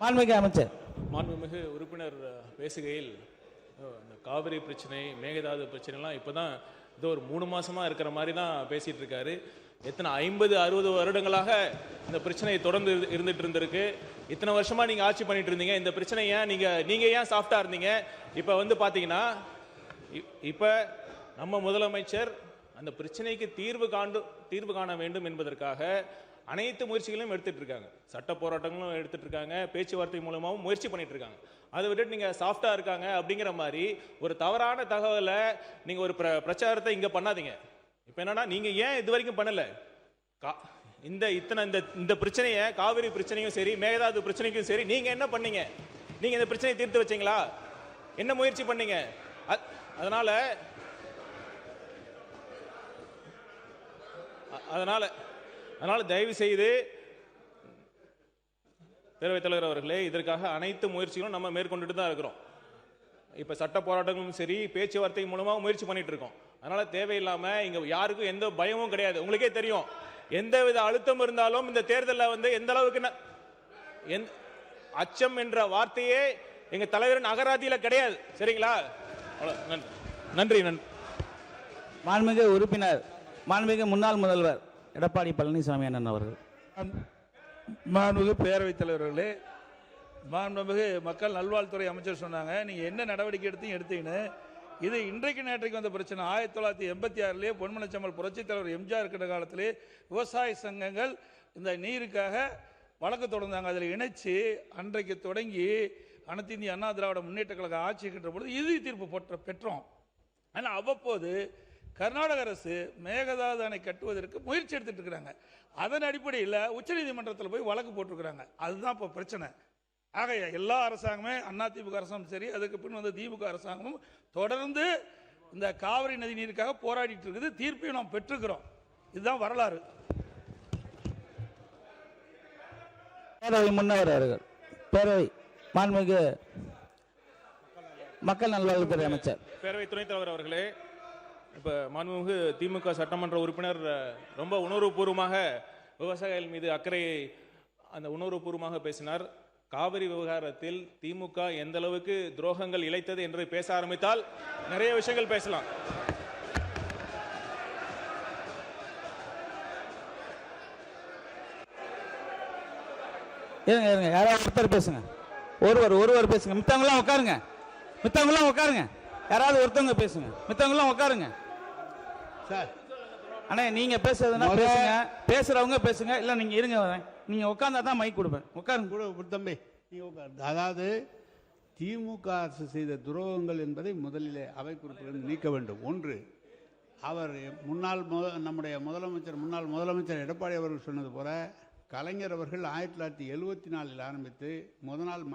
மாண்புமிகு அமைச்சர். மாண்புமிகு உறுப்பினர் பேசுகையில் இந்த காவிரி பிரச்சனை, மேகதாது பிரச்சனைலாம் இப்போதான் ஏதோ ஒரு 3 மாசமா இருக்கிற மாதிரி தான் பேசிட்டு இருக்காரு. எத்தனை 50-60 வருடங்களாக இந்த பிரச்சனை தொடர்ந்து இருந்துட்டு இருந்திருக்கு. இத்தனை வருஷமா நீங்க ஆட்சி பண்ணிட்டு இருந்தீங்க. இந்த பிரச்சனை ஏன் நீங்க ஏன் சாஃப்டா இருந்தீங்க? இப்ப வந்து பாத்தீங்கன்னா இப்ப நம்ம முதலமைச்சர் அந்த பிரச்சனைக்கு தீர்வு காண வேண்டும் என்பதற்காக அனைத்து முயற்சிகளையும் எடுத்துட்டு இருக்காங்க. சட்ட போராட்டங்களும் எடுத்துட்டு இருக்காங்க, பேச்சுவார்த்தை மூலமாகவும் முயற்சி பண்ணிட்டு இருக்காங்க. அதை விட்டுட்டு நீங்க சாஃப்டா இருக்காங்க அப்படிங்கிற மாதிரி ஒரு தவறான தகவலை நீங்க ஒரு பிரச்சாரத்தை இங்க பண்ணாதீங்க. இப்ப என்னன்னா, நீங்க ஏன் இது வரைக்கும் பண்ணல? இந்த பிரச்சனையை, காவிரி பிரச்சனையும் சரி, மேகதாது பிரச்சனைக்கும் சரி, நீங்க என்ன பண்ணீங்க? நீங்க இந்த பிரச்சனையை தீர்த்து வச்சீங்களா? என்ன முயற்சி பண்ணீங்க? அதனால தயவு செய்து பேரவைத் தலைவர் அவர்களே, இதற்காக அனைத்து முயற்சிகளும் நம்ம மேற்கொண்டுட்டு தான் இருக்கிறோம். இப்ப சட்ட போராட்டங்களும் சரி, பேச்சுவார்த்தை மூலமா முயற்சி பண்ணிட்டு இருக்கோம். அதனால தேவையில்லாம இங்க யாருக்கும் எந்த பயமும் கிடையாது. உங்களுக்கே தெரியும், எந்தவித அழுத்தம் இருந்தாலும் இந்த தேர்தலில் வந்து எந்த அளவுக்கு அச்சம் என்ற வார்த்தையே எங்க தலைவரின் அகராதியில கிடையாது. சரிங்களா? நன்றி. மாண்புமிகு உறுப்பினர், மாண்புமிகு முன்னாள் முதல்வர் எடப்பாடி பழனிசாமி அண்ணன் அவர்கள். மாண்புமிகு பேரவைத் தலைவர்களே, மாண்புமிகு மக்கள் நல்வாழ்வுத்துறை அமைச்சர் சொன்னாங்க, நீங்க என்ன நடவடிக்கை எடுத்தீங்கன்னு. இது இன்றைக்கு நேற்றைக்கு வந்த பிரச்சனை. 1986 பொன்மனச்செம்மல் புரட்சித் தலைவர் எம்ஜிஆர் இருக்கிற காலத்திலே விவசாய சங்கங்கள் இந்த நீருக்காக வழக்கு தொடர்ந்தாங்க. அதில் இணைச்சு அன்றைக்கு தொடங்கி அனைத்து இந்திய அண்ணா திராவிட முன்னேற்ற கழக ஆட்சி இருக்கின்ற பொழுது இறுதி தீர்ப்பு பெற்றோம். ஆனால் அவ்வப்போது கர்நாடக அரசு மேகதாது அணை கட்டுவதற்கு முயற்சி எடுத்துட்டு இருக்கிறாங்க. அதன் அடிப்படையில் உச்சநீதிமன்றத்தில் போய் வழக்கு போட்டிருக்கிறாங்க. அதுதான் இப்போ பிரச்சனை. ஆக எல்லா அரசாங்கமே, அதிமுக அரசாங்கம் சரி, அதுக்கு பின் வந்து திமுக அரசாங்கமும் தொடர்ந்து இந்த காவிரி நதி நீருக்காக போராடிட்டு இருக்குது. தீர்ப்பையும் நாம் பெற்றிருக்கிறோம். இதுதான் வரலாறு. பேரவை முன்னவர் அவர்கள். பேரவை மாண்புமிகு மக்கள் நல்வாழ்வுத்துறை அமைச்சர். பேரவை துணைத் தலைவர் அவர்களே, இப்ப மாண்புமிகு திமுக சட்டமன்ற உறுப்பினர் ரொம்ப உணர்வுபூர்வமாக விவசாயிகள் மீது அக்கறையை உணர்வுபூர்வமாக பேசினார். காவிரி விவகாரத்தில் திமுக எந்த அளவுக்கு துரோகங்கள் இழைத்தது என்று பேச ஆரம்பித்தால் நிறைய விஷயங்கள் பேசலாம். யாராவது ஒருத்தர் பேசுங்க. ஒருவர் பேசுங்க. மித்தவங்களாம் உட்காருங்க. யாராவது ஒருத்தவங்க பேசுங்க. மித்தவங்களாம் உட்காருங்க. சார் அண்ணே, நீங்க பேசுறதுன்னா பேசுங்க, பேசுறவங்க பேசுங்க. இல்ல நீங்க இருங்க, நீங்க உட்கார்ந்தா தான் மைக் கொடுப்பேன். உட்காருங்க கூட தம்பி. அதாவது திமுக அரசு செய்த துரோகங்கள் என்பதை முதலிலே அவை குறிப்பிலிருந்து நீக்க வேண்டும். ஒன்று, அவர் நம்முடைய முன்னாள் முதலமைச்சர் எடப்பாடி அவர்கள் சொன்னது போல, கலைஞர் அவர்கள் 1974 ஆரம்பித்து முதல்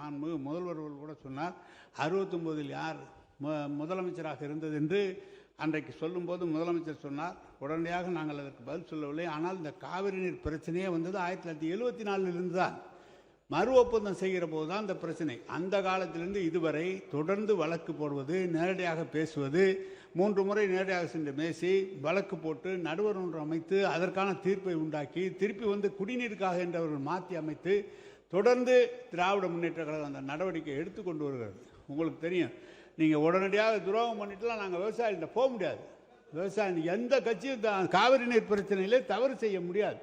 முதல்வர்கள் கூட சொன்னார், 69 யார் முதலமைச்சராக இருந்தது என்று அன்றைக்கு சொல்லும்போது முதலமைச்சர் சொன்னார். உடனடியாக நாங்கள் அதற்கு பதில் சொல்லவில்லை. ஆனால் இந்த காவிரி நீர் பிரச்சனையே வந்தது 1974 தான். மறு ஒப்பந்தம் செய்கிற போது தான் இந்த பிரச்சனை. அந்த காலத்திலிருந்து இதுவரை தொடர்ந்து வழக்கு போடுவது, நேரடியாக பேசுவது, 3 முறை நேரடியாக சென்று பேசி வழக்கு போட்டு நடுவர் ஒன்று அமைத்து அதற்கான தீர்ப்பை உண்டாக்கி திருப்பி வந்து குடிநீருக்காக என்றவர்கள் மாற்றி அமைத்து தொடர்ந்து திராவிட முன்னேற்ற கழகம் அந்த நடவடிக்கை எடுத்துக்கொண்டு வருகிறது. உங்களுக்கு தெரியும், நீங்கள் உடனடியாக துரோகம் பண்ணிட்டுலாம் நாங்கள் விவசாயிகிட்ட போக முடியாது. விவசாயம் எந்த கட்சியும் காவிரி நீர் பிரச்சனையிலே தவறு செய்ய முடியாது.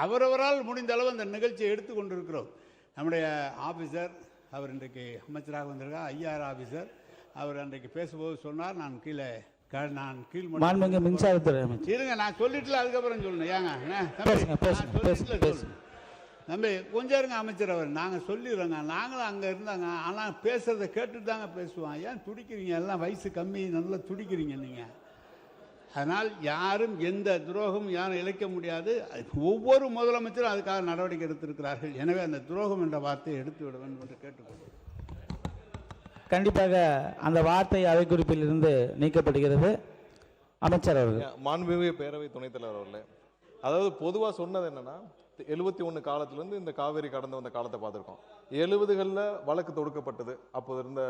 அவரவரால் முடிந்த அளவு அந்த நிகழ்ச்சியை எடுத்துக்கொண்டிருக்கிறோம். நம்முடைய ஆஃபீஸர், அவர் இன்றைக்கு அமைச்சராக வந்திருக்கார், ஐஆர் ஆஃபீஸர், அவர் அன்றைக்கு பேசும்போது சொன்னார், நான் கீழ் மின்சாரத்துறை அமைச்சர் இருங்க, நான் சொல்லிட்டுல அதுக்கப்புறம் சொல்லணும். ஏங்க தம்பி கொஞ்சம் இருங்க அமைச்சர், அவர் நாங்கள் சொல்லிடுறோங்க. நாங்களும் அங்கே இருந்தாங்க, ஆனால் பேசுறதை கேட்டுட்டு தாங்க பேசுவோம். ஏன் துடிக்கிறீங்க? எல்லாம் வயசு கம்மி, நல்லா துடிக்கிறீங்க நீங்கள். அதனால் யாரும் எந்த துரோகம் யாரும் இழைக்க முடியாது. ஒவ்வொரு முதலமைச்சரும் அதுக்காக நடவடிக்கை எடுத்திருக்கிறார்கள். எனவே அந்த துரோகம் என்ற வார்த்தையை எடுத்து விட வேண்டும் என்று கேட்டுக்கொள்கிறேன். கண்டிப்பாக அந்த வார்த்தை அவை குறிப்பில் இருந்து நீக்கப்படுகிறது. அமைச்சர் அவர்கள். மாண்புமிகு பேரவை துணைத் தலைவர் அவர்களே, அதாவது பொதுவாக சொன்னது என்னன்னா, 71 காலத்திலிருந்து இந்த காவேரி கடந்து வந்த காலத்தை பார்த்துருக்கோம். 70களில் வழக்கு தொடுக்கப்பட்டது. அப்போது இருந்த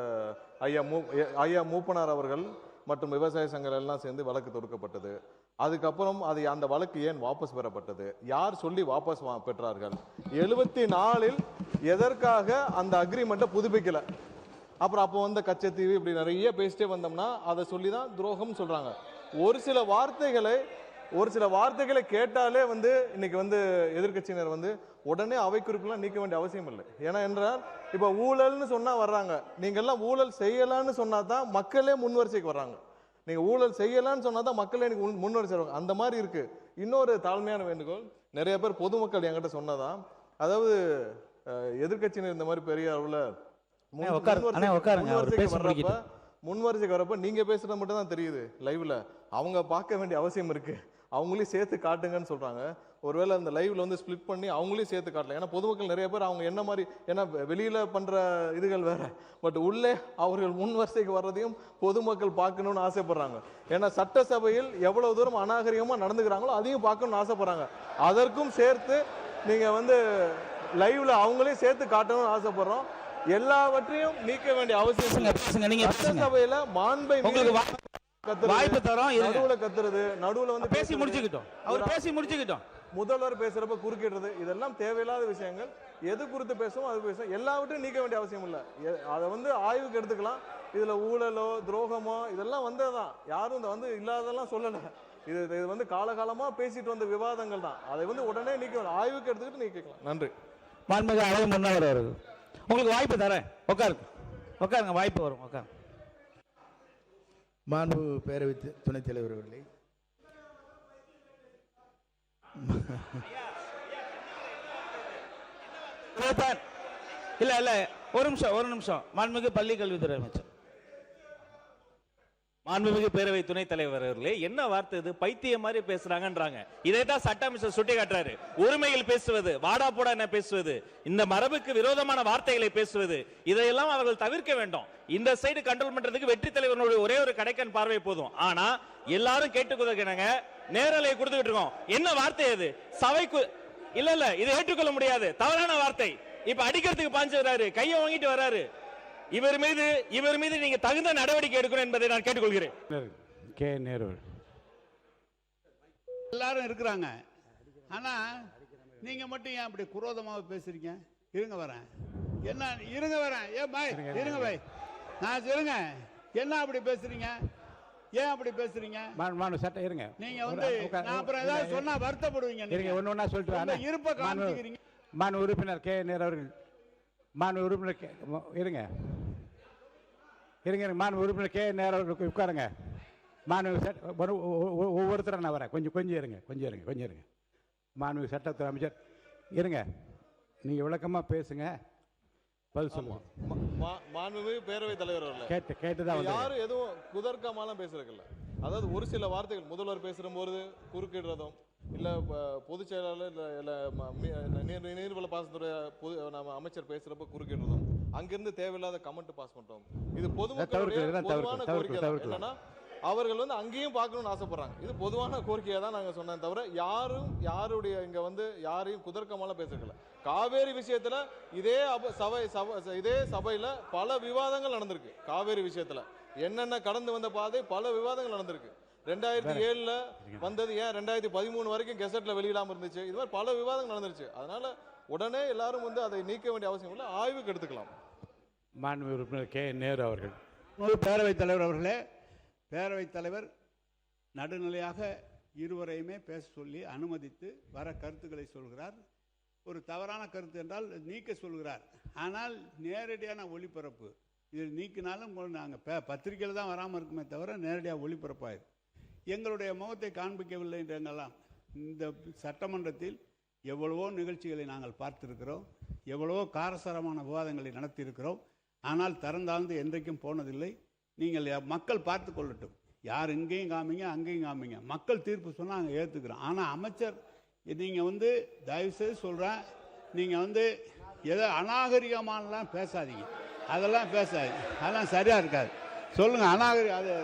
ஐயா மூப்பனார் அவர்கள் மற்றும் விவசாய சங்கங்கள் எல்லாம் சேர்ந்து வழக்கு தொடுக்கப்பட்டது. அதுக்கப்புறம் அந்த வழக்கு ஏன் வாபஸ் பெறப்பட்டது, யார் சொல்லி வாபஸ் பெற்றார்கள்? 74 எதற்காக அந்த அக்ரிமெண்ட்டை புதுப்பிக்கல. அப்புறம் அப்போ வந்த கச்சத்தீவு இப்படி நிறைய பேசிட்டே வந்தோம்னா அதை சொல்லி தான் துரோகம் சொல்றாங்க. ஒரு சில வார்த்தைகளை கேட்டாலே வந்து இன்னைக்கு வந்து எதிர்க்கட்சியினர் வந்து உடனே அவை குறிப்பெல்லாம் நீக்க வேண்டிய அவசியம் இல்லை. ஏன்னா என்றால் இப்ப ஊழல்னு சொன்னா வர்றாங்க, நீங்க எல்லாம் ஊழல் செய்யலான்னு சொன்னா தான் மக்களே முன்வரிசைக்கு வர்றாங்க. நீங்க ஊழல் செய்யலான்னு சொன்னா தான் மக்களே எனக்கு முன்வரிசை வருவாங்க. அந்த மாதிரி இருக்கு. இன்னொரு தாழ்மையான வேண்டுகோள், நிறைய பேர் பொதுமக்கள் என்கிட்ட சொன்னதான், அதாவது எதிர்க்கட்சியினர் இந்த மாதிரி பெரிய அளவுல முன்வரிசைக்கு வரப்ப நீங்க பேசுறது மட்டும் தான் தெரியுது லைவ்ல. அவங்க பார்க்க வேண்டிய அவசியம் இருக்கு. அவங்களையும் சேர்த்து காட்டுங்கன்னு சொல்றாங்க. ஒருவேளை அந்த லைவ்ல வந்து ஸ்பிளிட் பண்ணி அவங்களையும் சேர்த்து காட்டலாம். ஏன்னா பொதுமக்கள் நிறைய பேர் அவங்க என்ன மாதிரி, ஏன்னா வெளியில பண்ற இதுகள் வேற, பட் உள்ளே அவர்கள் முன்வரிசைக்கு வர்றதையும் பொதுமக்கள் பார்க்கணும்னு ஆசைப்படுறாங்க. ஏன்னா சட்டசபையில் எவ்வளவு தூரம் அநாகரிகமா நடந்துக்கிறாங்களோ அதையும் பார்க்கணும்னு ஆசைப்படுறாங்க. அதற்கும் சேர்த்து நீங்க வந்து லைவ்ல அவங்களையும் சேர்த்து காட்டணும்னு ஆசைப்படுறோம். எல்லாவற்றையும் நீக்க வேண்டிய அவசியம். சட்டசபையில மாண்பை வாய்ப்பு தரோம், நடுவுல கத்துறது, நடுவுல வந்து பேசி முடிச்சுக்கிட்டோம். முதல்வர் பேசுறப்ப குறுக்கிடுறது, இதெல்லாம் தேவையில்லாத விஷயங்கள். எது குறித்து பேசுவோம் அது பேசுவோம். எல்லாவற்றையும் நீக்க வேண்டிய அவசியம் இல்லை. அதை வந்து ஆய்வுக்கு எடுத்துக்கலாம். இதுல ஊழலோ துரோகமோ இதெல்லாம் வந்ததுதான். யாரும் இந்த வந்து இல்லாததெல்லாம் சொல்லல. இது வந்து காலகாலமா பேசிட்டு வந்த விவாதங்கள் தான். அதை வந்து உடனே நீக்க வேண்டாம், ஆய்வுக்கு எடுத்துக்கிட்டு நீக்கலாம். நன்றி. மாண்புமிகு அழகு முன்னவர் அவர்கள், உங்களுக்கு வாய்ப்பு தரேன், உட்காருங்க, வாய்ப்பு வரும், உட்காருங்க. மாண்பு பேரவை துணைத் தலைவர் அவர்களே, இல்ல ஒரு நிமிஷம். மாண்புமிகு பள்ளி கல்வித்துறை அமைச்சர். மாண்புமிகு பேரவை துணைத் தலைவர் அவர்களே, என்ன வார்த்தை இது? பைத்தியம் மாதிரி பேசுறாங்கன்றாங்க. இதைத்தான் சட்ட அமைச்சர் சுட்டி காட்டுறாரு. உரிமையில் பேசுவது, வாடா போடா என்ன பேசுவது, இந்த மரபுக்கு விரோதமான வார்த்தைகளை பேசுவது, இதையெல்லாம் அவர்கள் தவிர்க்க வேண்டும். இந்த சைடு கண்ட்ரோல் பண்றதுக்கு வெற்றி தலைவர்களுடைய ஒரே ஒரு கடைக்கன் பார்வை போதும். ஆனா எல்லாரும் கேட்டுக்கொள்ளுங்க, நேரலை கொடுத்துக்கிட்டு இருக்கோம். என்ன வார்த்தை அது? சபைக்கு இல்ல இதை ஏற்றுக்கொள்ள முடியாது, தவறான வார்த்தை. இப்ப அடிக்கிறதுக்கு பாஞ்சு வராரு, கையை வாங்கிட்டு வராரு. இவர் மீது நீங்க தகுந்த நடவடிக்கை எடுக்கணும் என்பதை நான் கேட்டுக்கொள்கிறேன். எல்லாரும் இருக்கிறாங்க. ஆனா நீங்க மட்டும் ஏன் அப்படி குரோதமாக பேசுறீங்க? இருங்க வரேன். ஏன் பாய் இருங்க பாய், நான் இருங்க. என்ன அப்படி பேசுறீங்க? ஏன் அப்படி பேசுறீங்க? சட்டம் இருங்க. நீங்க வந்து நான் அப்புறம் ஏதாவது சொன்னா வருத்தப்படுவீங்க. இருங்க, ஒண்ணா சொல்லிட்டு இருப்ப காமிக்கிறீங்க. மாண்பு உறுப்பினர் கே நேரு அவர்கள், மாண்பு உறுப்பினர் இருங்க. மாண்பு உறுப்பினர் கே நேரு அவர்களுக்கு உட்காருங்க. ஒவ்வொருத்தரும் நான் வரேன். கொஞ்சம் இருங்க. மாண்பு சட்டத்துறை அமைச்சர் இருங்க, நீங்க விளக்கமா பேசுங்க, பதில் சொல்லுவோம். மாண்புமிகு பேரவைத் தலைவர் அவர்களே, கேட்டுதான் யாரும் எதுவும் குதர்க்கமாலாம் பேசுறதில்ல. அதாவது ஒரு சில வார்த்தைகள் முதல்வர் பேசும்போது குறுக்கிடுறதும், இல்ல பொதுச் செயலாளர் இல்ல நீர்வள பாசனத்துறை நம்ம அமைச்சர் பேசுறப்ப குறுக்கிடுறதும், அங்கிருந்து தேவையில்லாத கமெண்ட் பாஸ் பண்றோம். இது பொதுமக்களுடைய பொதுவான கோரிக்கை. என்னன்னா அவர்கள் வந்து அங்கேயும் பார்க்கணும்னு ஆசைப்படுறாங்க. இது பொதுவான கோரிக்கையா தான் நாங்க சொன்னோம் தவிர யாருடைய இங்க வந்து யாரையும் குதர்க்கமாலாம் பேசல. காவேரி விஷயத்துல இதே சபையில பல விவாதங்கள் நடந்திருக்கு. காவேரி விஷயத்துல என்னென்ன கடந்து வந்த பாதை பல விவாதங்கள் நடந்திருக்கு. 2007 வந்தது ஏன் 2013 வரைக்கும் கெசட்ல வெளியிடாம இருந்துச்சு. இது மாதிரி பல விவாதங்கள் நடந்துருச்சு. அதனால உடனே எல்லாரும் வந்து அதை நீக்க வேண்டிய அவசியம் இல்லை, ஆய்வுக்கு எடுத்துக்கலாம். மாண்பு உறுப்பினர் கே நேரு அவர்கள். பேரவைத் தலைவர் அவர்களே, பேரவைத் தலைவர் நடுநிலையாக இருவரையுமே பேச சொல்லி அனுமதித்து வர கருத்துக்களை சொல்கிறார். ஒரு தவறான கருத்து என்றால் நீக்க சொல்கிறார். ஆனால் நேரடியான ஒளிபரப்பு இது நீக்கினாலும் நாங்கள் பத்திரிகையில் தான் வராமல் இருக்குமே தவிர நேரடியாக ஒளிபரப்பாயிருக்கு. எங்களுடைய முகத்தை காண்பிக்கவில்லை என்றெல்லாம் இந்த சட்டமன்றத்தில் எவ்வளவோ நிகழ்ச்சிகளை நாங்கள் பார்த்திருக்கிறோம், எவ்வளவோ காரசாரமான விவாதங்களை நடத்தியிருக்கிறோம். ஆனால் திறந்தாழ்ந்து என்றைக்கும் போனதில்லை. நீங்கள் மக்கள் பார்த்து கொள்ளட்டும். யார் இங்கேயும் காமிங்க அங்கேயும் காமிங்க, மக்கள் தீர்ப்பு சொன்னால் நாங்கள் ஏற்றுக்கிறோம். ஆனால் அமைச்சர் நீங்கள் வந்து தயவுசெய்து சொல்கிறேன், நீங்கள் வந்து ஏதோ அநாகரிகமானலாம் பேசாதீங்க. அதெல்லாம் பேசாதீங்க, அதெல்லாம் சரியாக இருக்காது. சொல்லுங்கள் அநாகரிகம் அது